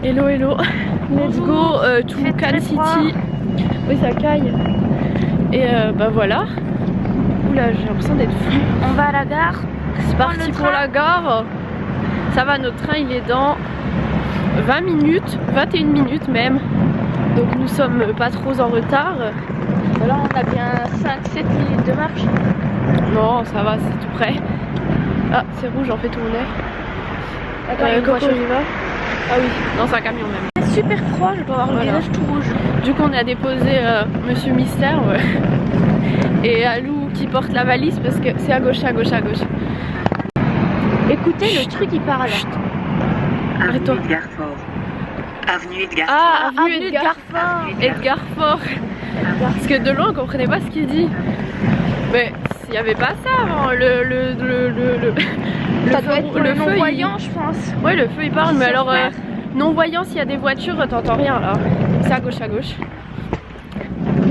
Hello hello, let's go to Cannes City. Oui ça caille. Et bah voilà. Oula j'ai l'impression d'être fou. On va à la gare. C'est parti pour la gare. Ça va, notre train il est dans 20 minutes, 21 minutes même. Donc nous sommes pas trop en retard. Là on a bien 5-7 minutes de marche. Non ça va, c'est tout près. Ah c'est rouge, en fait tourner. Comment on y va? Ah oui, non c'est un camion même. C'est super froid, je dois avoir le visage tout rouge. Du coup on a déposé Monsieur Mystère et Alou qui porte la valise parce que c'est à gauche, à gauche, à gauche. Écoutez, le truc il parle. Arrête-toi. Avenue Edgar. Ah, avenue Edgar Faure. Edgar Faure. Parce que de loin on comprenait pas ce qu'il dit. Mais il n'y avait pas ça avant, Ça doit être le non-voyant, je pense. Ouais, le feu il parle, mais alors non-voyant, s'il y a des voitures, t'entends rien là. C'est à gauche, à gauche.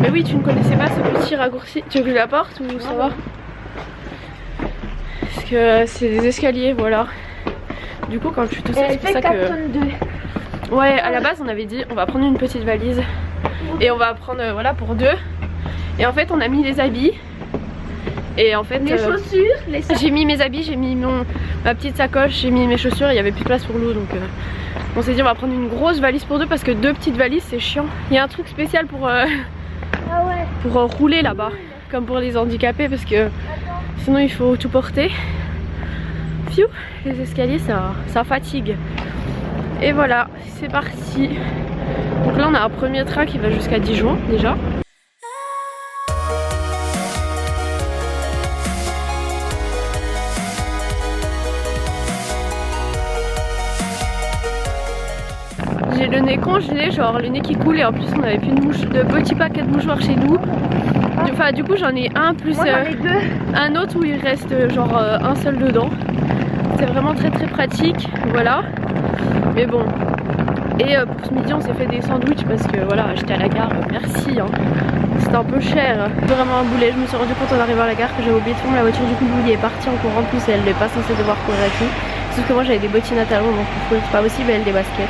Mais oui, tu ne connaissais pas ce petit raccourci. Tu veux que je la porte ou ça va? Parce que c'est des escaliers, voilà. Du coup, quand je suis tout seul, c'est pour ça que. Ouais, à la base, on avait dit on va prendre une petite valise et on va prendre voilà pour deux. Et en fait, on a mis les habits. Et en fait, les chaussures, j'ai mis mes habits, j'ai mis ma petite sacoche, j'ai mis mes chaussures, il n'y avait plus de place pour l'eau donc on s'est dit on va prendre une grosse valise pour deux parce que deux petites valises c'est chiant. Il y a un truc spécial pour rouler là-bas, comme pour les handicapés parce que sinon il faut tout porter. Fiou, les escaliers ça fatigue. Et voilà, c'est parti. Donc là on a un premier train qui va jusqu'à Dijon déjà. J'ai le nez congelé, genre le nez qui coule et en plus on avait plus de petits paquets de mouchoirs chez nous. Enfin du coup j'en ai un plus un autre où il reste genre un seul dedans. C'est vraiment très pratique, voilà. Mais bon. Et pour ce midi on s'est fait des sandwichs parce que voilà j'étais à la gare, merci hein. C'était un peu cher, vraiment un boulet. Je me suis rendu compte en arrivant à la gare que j'avais oublié de prendre la voiture, du coup Louis est partie en courant, en plus elle n'est pas censée devoir courir avec nous. Sauf que moi j'avais des bottines à talons donc pour courir c'est pas possible, elle des baskets.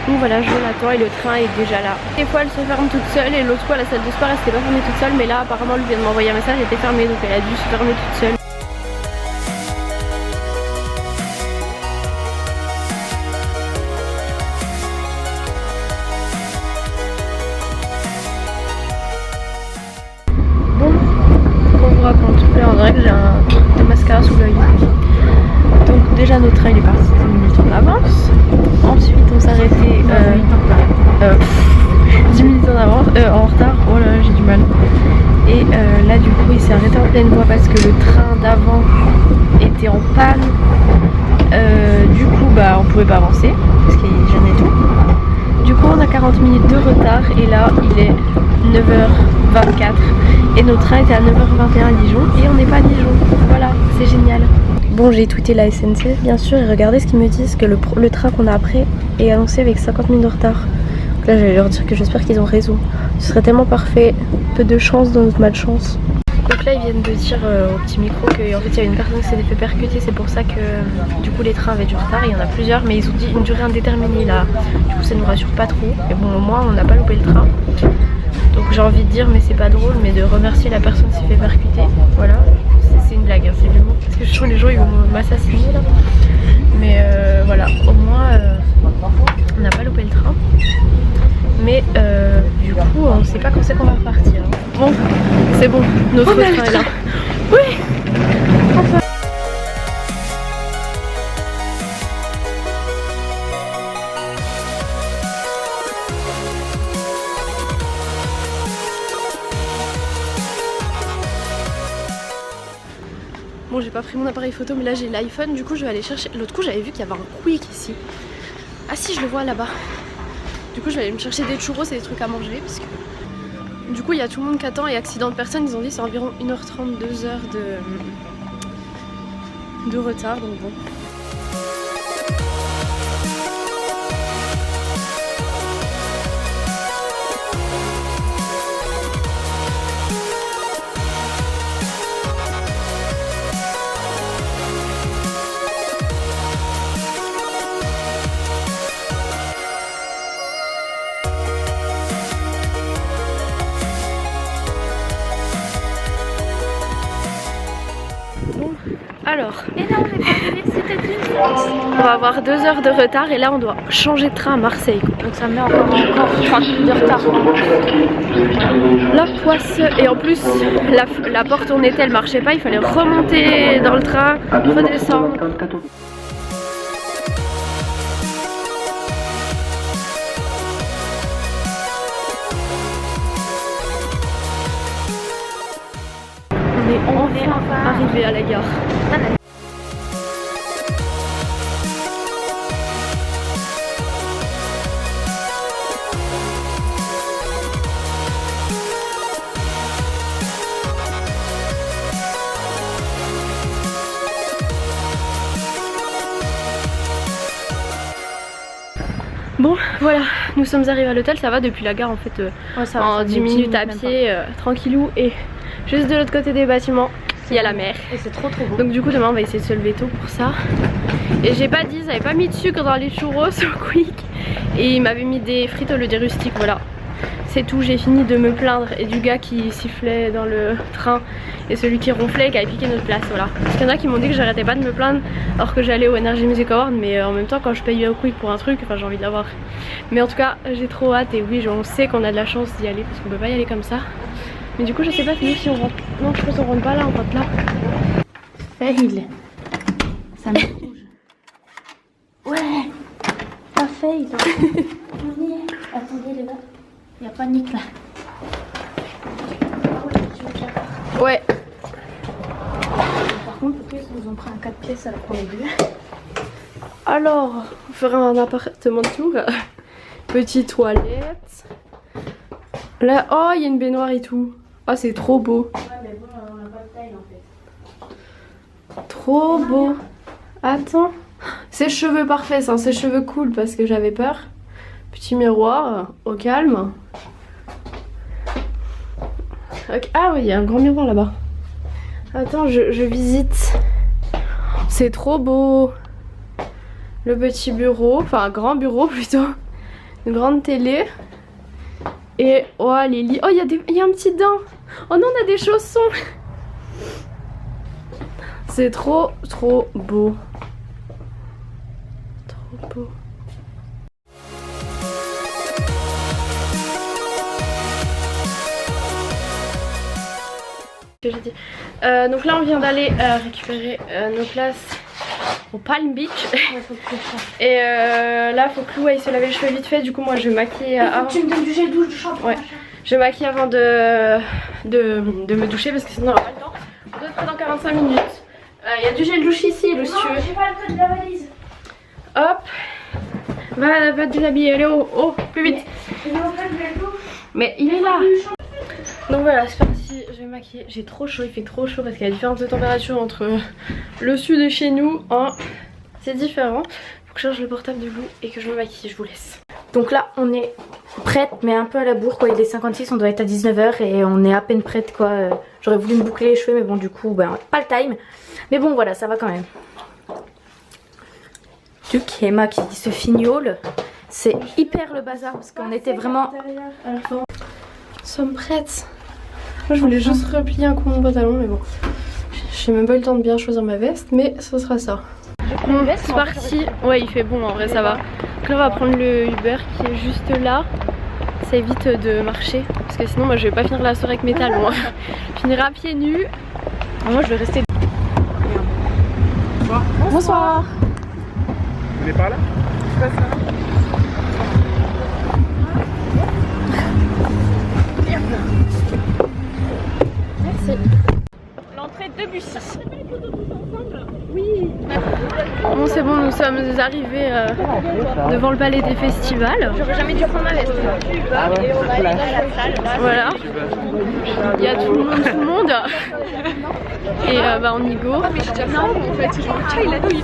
Donc voilà, je l'attends et le train est déjà là. Des fois elle se ferme toute seule et l'autre fois la salle de sport elle s'était pas fermée toute seule, mais là apparemment elle vient de m'envoyer un message, elle était fermée donc elle a dû se fermer toute seule. Bon, qu'on vous raconte, là on dirait que j'ai un mascara sous l'œil. Donc déjà notre train il est parti 10 minutes en avance. Ensuite on s'est arrêté 10 minutes en avance, en retard, oh là là j'ai du mal. Et là du coup il s'est arrêté en pleine voie parce que le train d'avant était en panne. Du coup bah on pouvait pas avancer parce qu'il gênait tout. Du coup on a 40 minutes de retard et là il est 9h24 et notre train était à 9h21 à Dijon et on n'est pas à Dijon. Voilà, c'est génial. Bon, j'ai tweeté la SNCF bien sûr et regardez ce qu'ils me disent que le train qu'on a après est annoncé avec 50 minutes de retard. Donc là, je vais leur dire que j'espère qu'ils ont raison. Ce serait tellement parfait, peu de chance dans notre malchance. Donc là, ils viennent de dire au petit micro qu'en fait, il y a une personne qui s'est fait percuter. C'est pour ça que du coup, les trains avaient du retard. Il y en a plusieurs, mais ils ont dit une durée indéterminée là. Du coup, ça nous rassure pas trop. Mais bon, au moins, on n'a pas loupé le train. Donc j'ai envie de dire, mais c'est pas drôle, mais de remercier la personne qui s'est fait percuter. Voilà. C'est une blague, hein, c'est de l'humour. Parce que je trouve que les gens ils vont m'assassiner là. Mais voilà, au moins on n'a pas loupé le train. Mais du coup on sait pas quand c'est qu'on va repartir. Bon, c'est bon, notre train est là. Oui, enfin. Bon, j'ai pas pris mon appareil photo, mais là j'ai l'iPhone. Du coup, je vais aller chercher. L'autre coup, j'avais vu qu'il y avait un Quick ici. Ah, si, je le vois là-bas. Du coup, je vais aller me chercher des churros et des trucs à manger. Parce que du coup, il y a tout le monde qui attend. Et accident de personne, ils ont dit c'est environ 1h30, 2h de retard. Donc bon. Alors, Et non, on est pas allé, c'était une France. on va avoir 2 heures de retard et là on doit changer de train à Marseille. Donc ça met encore 30 minutes de retard. La poisse. Et en plus, la porte où on était, elle marchait pas. Il fallait remonter dans le train, redescendre. On est enfin arrivé à la gare. Bon, voilà, nous sommes arrivés à l'hôtel, ça va depuis la gare en fait, Ouais, ça va, en ça 10 met minutes à même pied, tranquillou, et juste de l'autre côté des bâtiments, il y a la mer. pas. Et c'est trop beau. Donc du coup demain on va essayer de se lever tôt pour ça. Et j'ai pas dit, j'avais pas mis de sucre dans les churros au Quick, et il m'avait mis des frites au lieu des rustiques, voilà. C'est tout, j'ai fini de me plaindre et du gars qui sifflait dans le train et celui qui ronflait et qui avait piqué notre place, voilà. Parce qu'il y en a qui m'ont dit que j'arrêtais pas de me plaindre alors que j'allais au Energy Music Award, mais en même temps quand je paye au Quick pour un truc, enfin j'ai envie de l'avoir. Mais en tout cas j'ai trop hâte et oui on sait qu'on a de la chance d'y aller parce qu'on peut pas y aller comme ça. Mais du coup je sais pas si on rentre, non je pense qu'on rentre pas là, on rentre là. Fail. Ça me rouge. Ouais. Pas fail. Attendez les gars. Il y a panique là. Ouais. Par contre, pourquoi ils nous ont pris un 4 pièces à la première vue? Alors, on fera un appartement tour. Petite toilette. Là, oh, il y a une baignoire et tout. Oh, c'est trop beau. Ouais, mais bon, on n'a pas de taille en fait. Trop beau. Attends. Ses cheveux parfaits, hein, ses cheveux cool parce que j'avais peur. Petit miroir, au calme. Ok. Ah oui, il y a un grand miroir là-bas. Attends, je visite. C'est trop beau. Le petit bureau, enfin un grand bureau plutôt. Une grande télé. Et oh les lits. Oh il y a un petit dent. Oh non on a des chaussons. C'est trop beau. Trop beau. Que j'ai dit. Donc là on vient d'aller récupérer nos places au Palm Beach. Et là faut que Lou aille se laver les cheveux vite fait. Du coup moi je vais maquiller avant. Tu me donnes du gel douche, du shampoing. Ouais. Je vais maquiller avant de me doucher parce que sinon on n'aura pas le temps. On doit être prêt dans 45 minutes. Il y a du gel douche ici, Lou, si tu veux. J'ai pas le code de la valise. Hop. Va te déshabiller, allez oh, plus vite. Mais il est là. Donc voilà, c'est parti, je vais me maquiller. J'ai trop chaud, il fait trop chaud parce qu'il y a différentes températures entre le sud et chez nous. Hein. C'est différent. Faut que je charge le portable de Lou et que je me maquille, je vous laisse. Donc là, on est prête, mais un peu à la bourre quoi. Il est 56, on doit être à 19 h et on est à peine prête quoi. J'aurais voulu me boucler les cheveux, mais bon, du coup, ben, pas le time. Mais bon, voilà, ça va quand même. Duc et Emma qui se fignolent. C'est hyper le bazar parce qu'on était vraiment. Nous sommes prêtes. Moi je voulais juste replier un coup mon pantalon, mais bon. J'ai même pas eu le temps de bien choisir ma veste, mais ce sera ça. Bon, c'est parti. Ouais, il fait bon en vrai, ça va. Donc là, on va prendre le Uber qui est juste là. Ça évite de marcher parce que sinon, moi je vais pas finir la soirée avec mes talons. Je finirai à pieds nus. Moi, je vais rester. Bonsoir. Vous venez par là? Merci. L'entrée de Bussy. Oui. Bon, c'est bon, nous sommes arrivés devant le palais des festivals. J'aurais jamais dû prendre ma veste. Et on va aller dans la salle. Voilà. Il y a tout le monde. Et bah on y go. Mais j'ai déjà non, en fait, c'est genre, tiens, il a douille.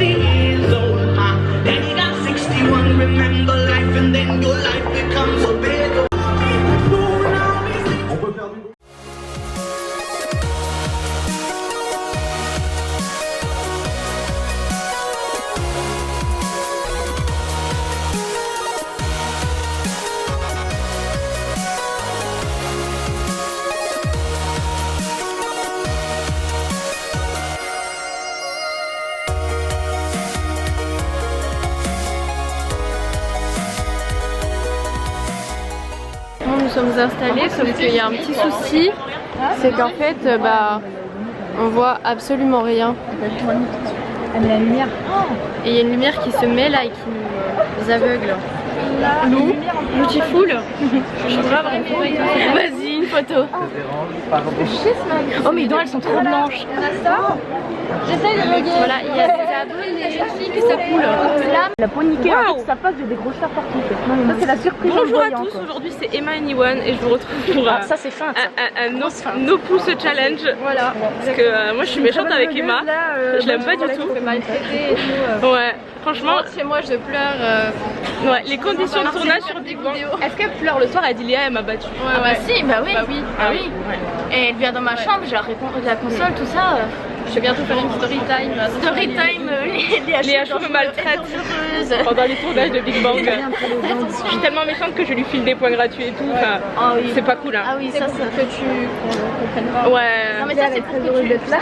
60 years old. Daddy got 61. Remember life and then your life becomes a big. Nous sommes installés, sauf qu'il y a un petit souci, c'est qu'en fait, on voit absolument rien. La lumière. Et il y a une lumière qui se met là et qui nous aveugle. Lou, beautiful. Je voudrais avoir une photo. Vas-y, une photo. Oh mais les dents elles sont trop blanches. J'essaie de regarder. Voilà, il y a des ados et des filles qui se coulent. La peau nickel, en fait, ça passe, j'ai des grosses chattes partout. Ça c'est la surprise. Bonjour à tous, aujourd'hui c'est Emma et Niwan et je vous retrouve pour ça c'est fin. un no pouce challenge. Voilà. Parce que moi je suis méchante avec Emma, je l'aime pas du tout. Ouais, franchement, chez moi je pleure. Ouais, les conditions de tournage sur Big Bang. Est-ce qu'elle pleure le soir? Elle dit Léa elle m'a battue. Ah bah si, bah oui. Et elle vient dans ma chambre, je la réponds de la console, tout ça. Je vais bientôt faire une story time. Léa Chou me maltraite pendant les tournages de Big Bang. Je suis tellement méchante que je lui file des points gratuits et tout. Enfin, c'est pas cool. Hein. Ah oui, ça c'est que tu comprennes pas. Ouais. Non mais ça c'est très heureux d'être là.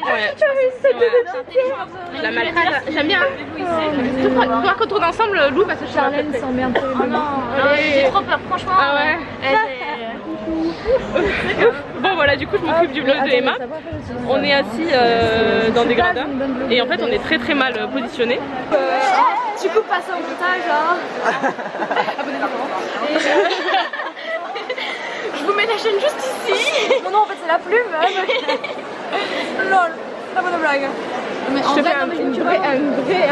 Ouais. Je la maltraite. J'aime bien. Il faudra qu'on tourne ensemble, Lou, parce que Charlène s'emmerde. Oh non, j'ai trop peur, franchement. Ah ouais. Bon voilà, du coup je m'occupe du vlog de Emma. On est assis dans des gradins et en fait on est très très mal positionné. Tu coupes pas ça au montage hein. Je vous mets la chaîne juste ici. Non en fait c'est la plume. Lol, la bonne blague. Mais je te fais un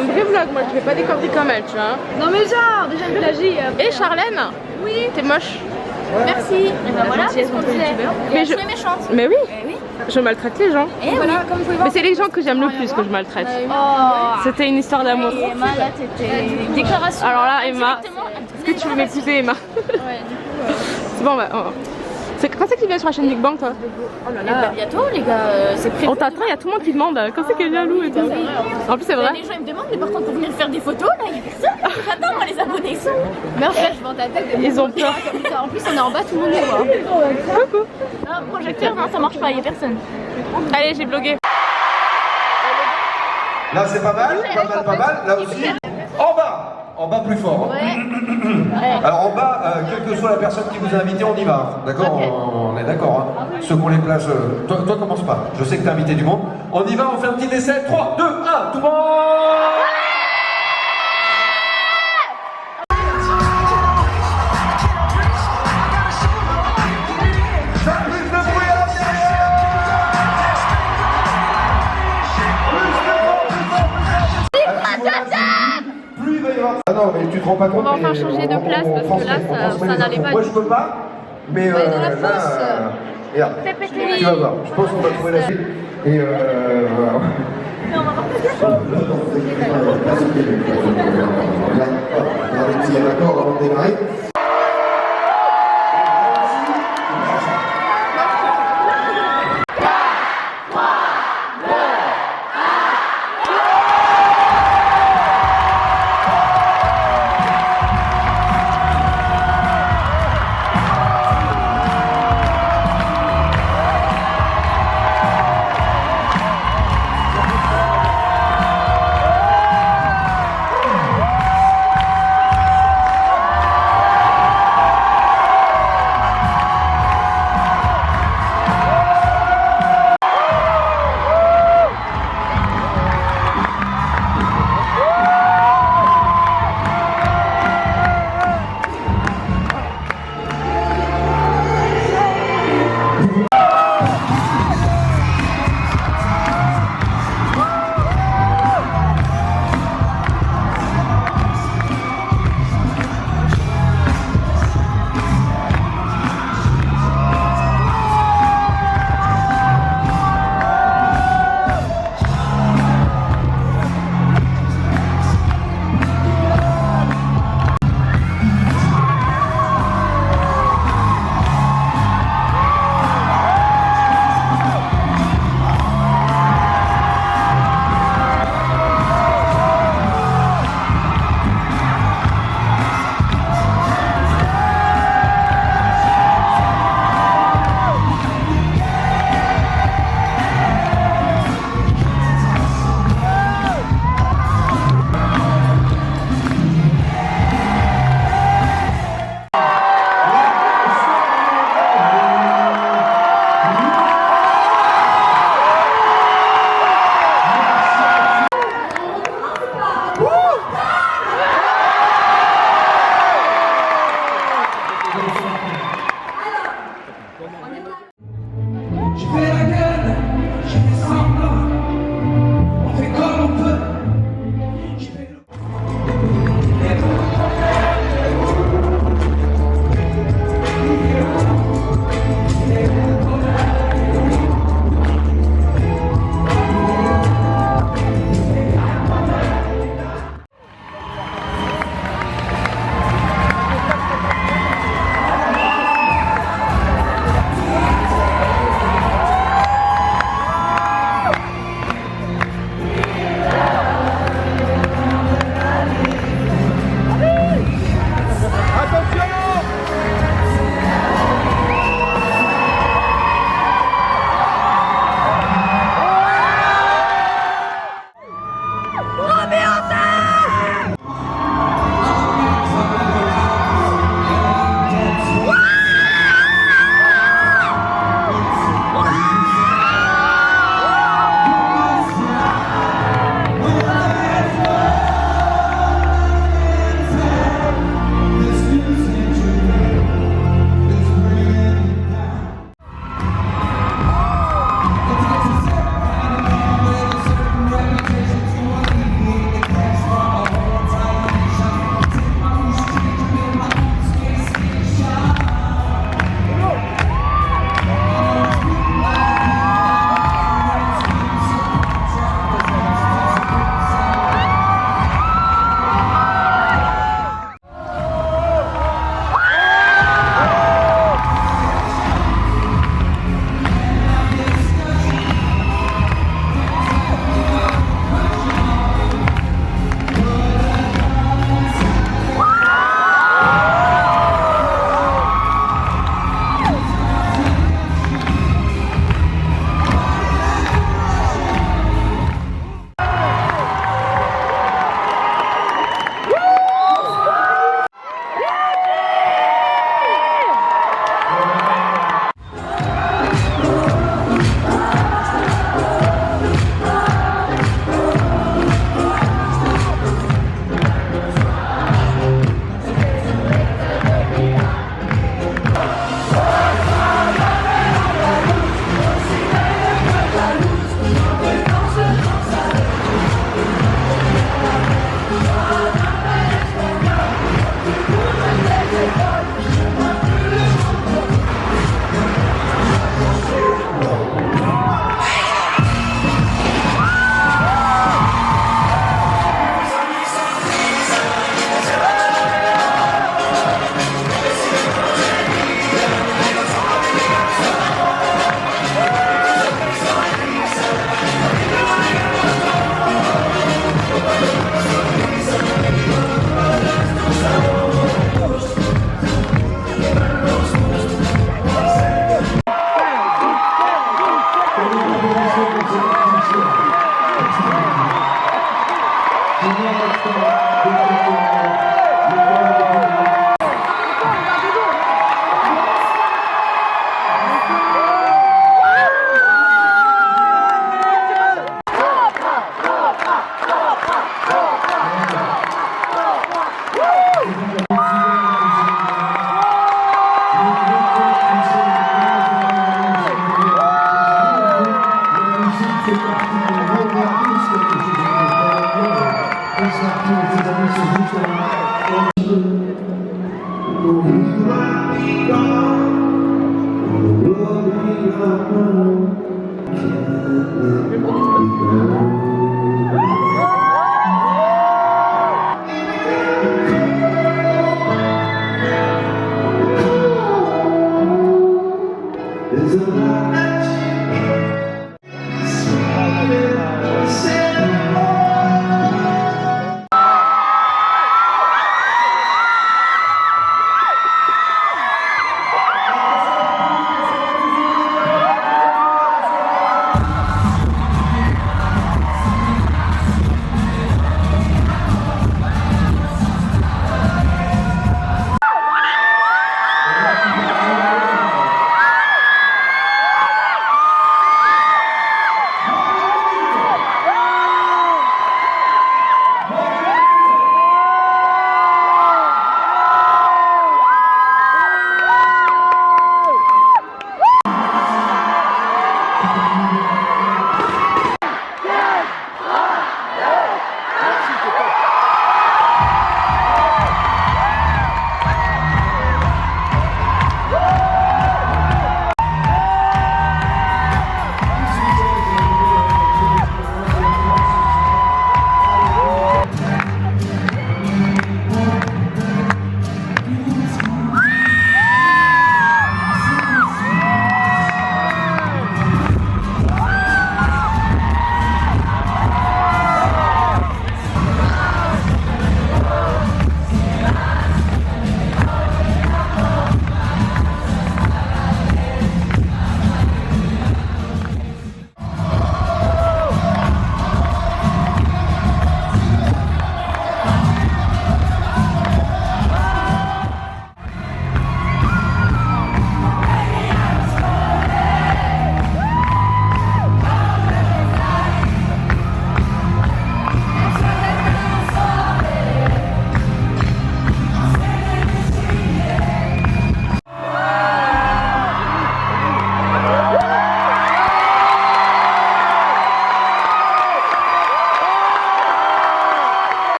vrai vlog, moi je fais pas des cordes comme elle, tu vois. Non mais genre, déjà une plagie. Et Charlène? Oui. T'es moche. Merci. Et ben voilà, c'est ce qu'on disait. Mais je suis méchante. Mais oui. Je maltraite les gens. Et voilà, comme vous pouvez voir. Mais c'est les gens que j'aime le plus que je maltraite. C'était une histoire d'amour. Emma, là, t'étais déclaration. Alors là, Emma, est-ce que tu veux m'épouser, Emma? Ouais, du coup. C'est bon, quand c'est qu'il vient sur la chaîne Big Bang, toi? Oh là là. Bientôt, les gars, c'est prévu. On t'attend, il y a tout le monde qui demande quand c'est qu'elle est jaloux et tout. En plus, c'est vrai. Les gens ils me demandent, mais par contre, pour venir faire des photos, là, il y a personne. J'attends, moi, les abonnés sont. Mais en fait, je vends ta tête. Ils ont peur. En plus, on est en bas, tout le monde nous voit. Coucou. Non, projecteur, non, ça marche pas, il y a personne. Allez, j'ai blogué. Là c'est pas mal, pas mal, là aussi. En bas plus fort. Ouais. Alors en bas, quelle que soit la personne qui vous a invité, on y va. D'accord, on est d'accord. Hein. Ceux qu'on les place. Toi commence pas. Je sais que t'as invité du monde. On y va, on fait un petit essai. 3, 2, 1, tout le monde. Ah non, mais tu te rends pas compte. On va enfin changer de place parce que là, ça n'allait pas. Moi, je peux pas, mais là, regarde, tu vas voir. Je pense qu'on va trouver la suite. Et voilà. S'il y a un accord avant de démarrer.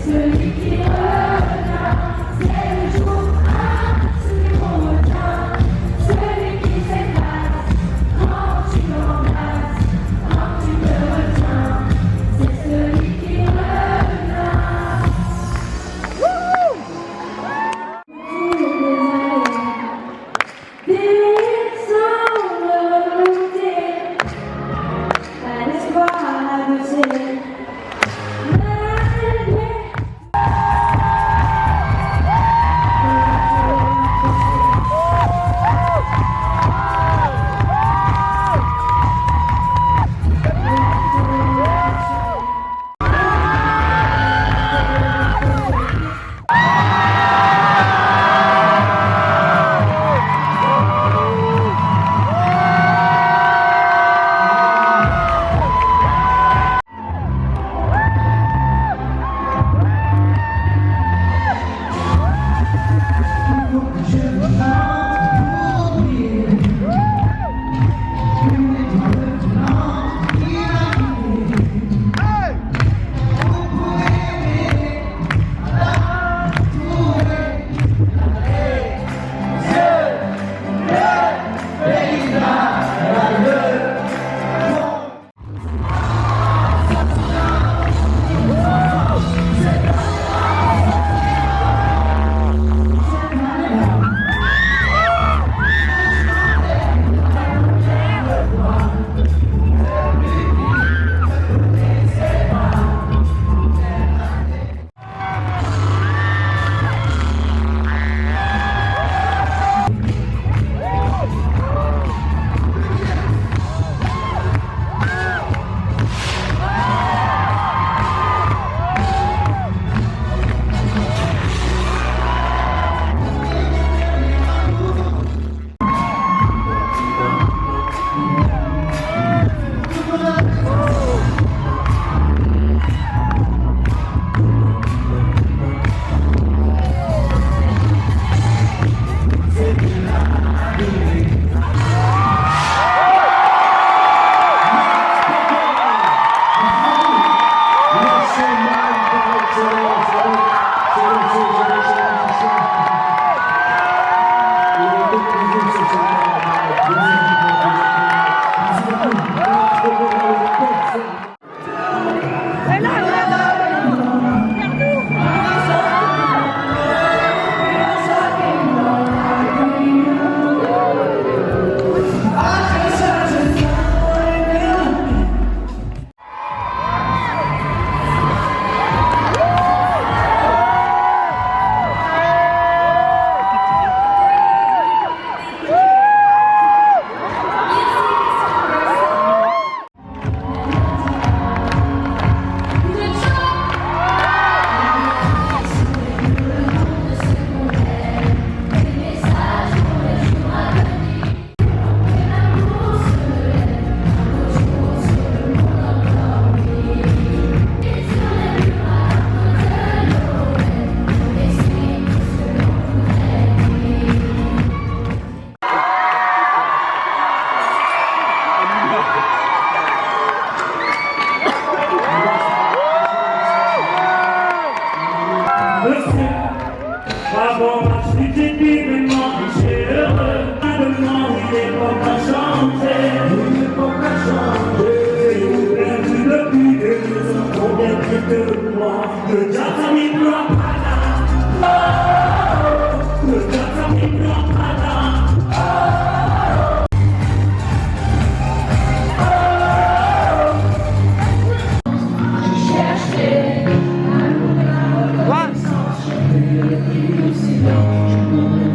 Celui qui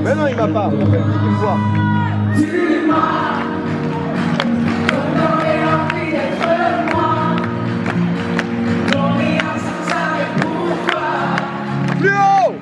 Mais non, il m'a pas. Il me voit. Plus haut!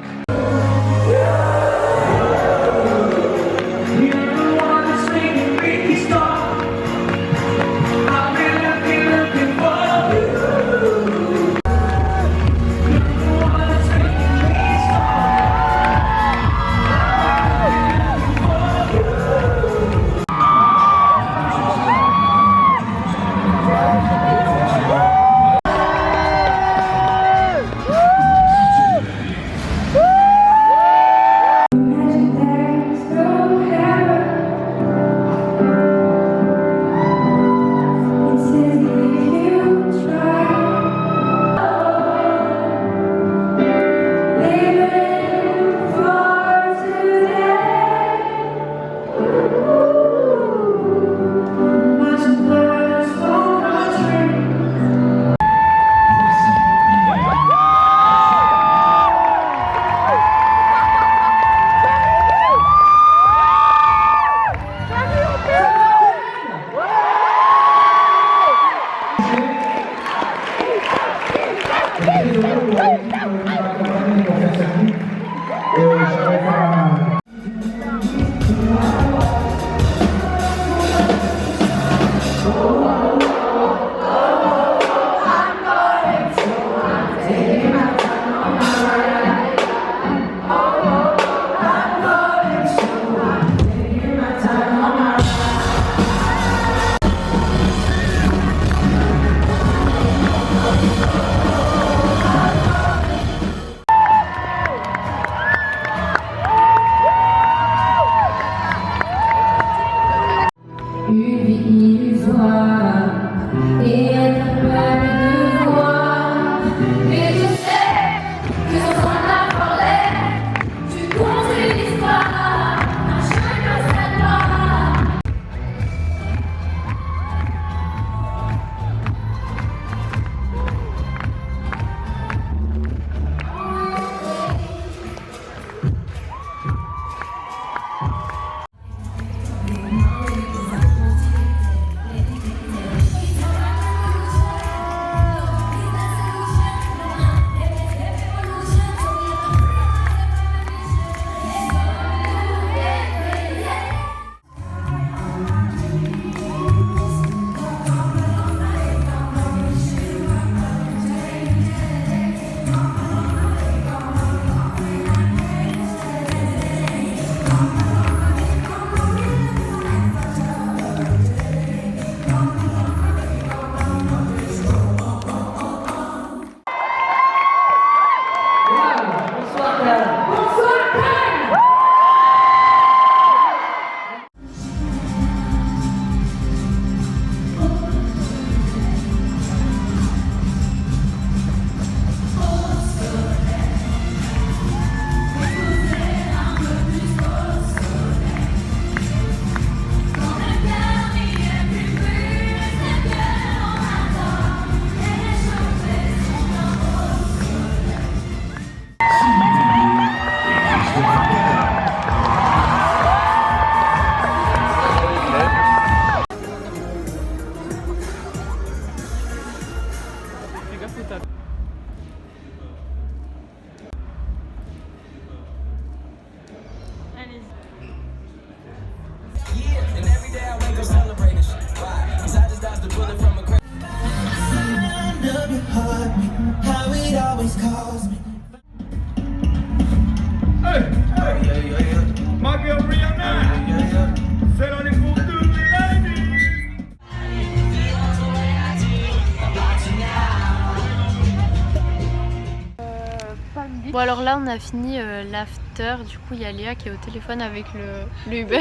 Bon alors là on a fini l'after, du coup il y a Léa qui est au téléphone avec le Uber.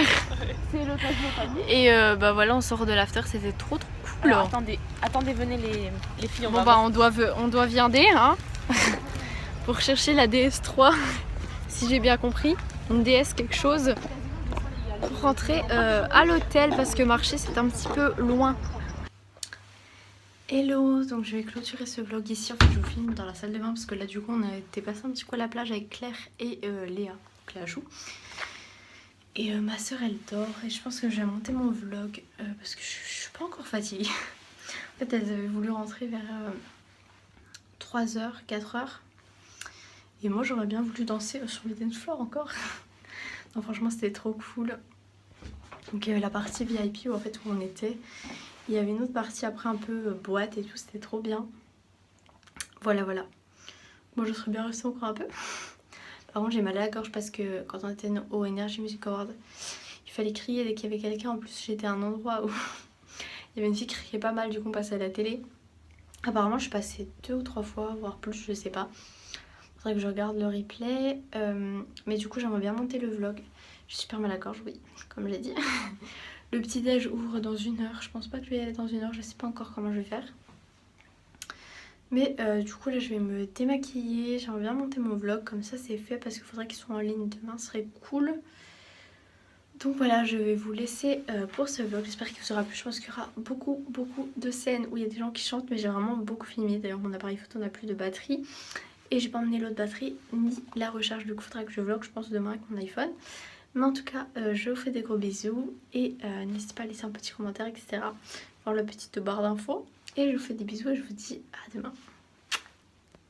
C'est l'occasion famille. Et bah voilà, on sort de l'after, c'était trop cool. Alors, attendez, venez les filles. On doit viander hein. pour chercher la DS3, si j'ai bien compris, une DS quelque chose, pour rentrer à l'hôtel parce que marcher c'est un petit peu loin. Hello, donc je vais clôturer ce vlog ici, en fait je vous filme dans la salle de bain parce que là du coup on a été passer un petit coup à la plage avec Claire et Léa, donc Léa joue. Et ma soeur elle dort et je pense que je vais monter mon vlog parce que je suis pas encore fatiguée. En fait elles avaient voulu rentrer vers 3h, 4h et moi j'aurais bien voulu danser sur le dance floor encore. Non franchement c'était trop cool. Donc la partie VIP où en fait où on était, il y avait une autre partie après un peu boîte et tout, c'était trop bien. Voilà. Moi je serais bien restée encore un peu. Par contre j'ai mal à la gorge parce que quand on était au Energy Music Award, il fallait crier dès qu'il y avait quelqu'un. En plus j'étais à un endroit où il y avait une fille qui criait pas mal, du coup on passait à la télé. Apparemment je suis passée 2 ou 3 fois, voire plus, je sais pas. Faudrait que je regarde le replay. Mais du coup j'aimerais bien monter le vlog. J'ai super mal à la gorge, oui, comme j'ai dit. Le petit déj ouvre dans 1 heure. Je pense pas que je vais y aller dans 1 heure. Je sais pas encore comment je vais faire. Mais du coup là je vais me démaquiller. J'aimerais bien monter mon vlog. Comme ça c'est fait parce qu'il faudrait qu'ils soient en ligne demain. Ce serait cool. Donc voilà, je vais vous laisser pour ce vlog. J'espère qu'il vous aura plu. Je pense qu'il y aura beaucoup de scènes où il y a des gens qui chantent. Mais j'ai vraiment beaucoup filmé. D'ailleurs mon appareil photo n'a plus de batterie. Et j'ai pas emmené l'autre batterie ni la recharge. Du coup il faudra que je vlog je pense demain avec mon iPhone. Mais en tout cas, je vous fais des gros bisous et n'hésitez pas à laisser un petit commentaire, etc. Voir la petite barre d'infos. Et je vous fais des bisous et je vous dis à demain.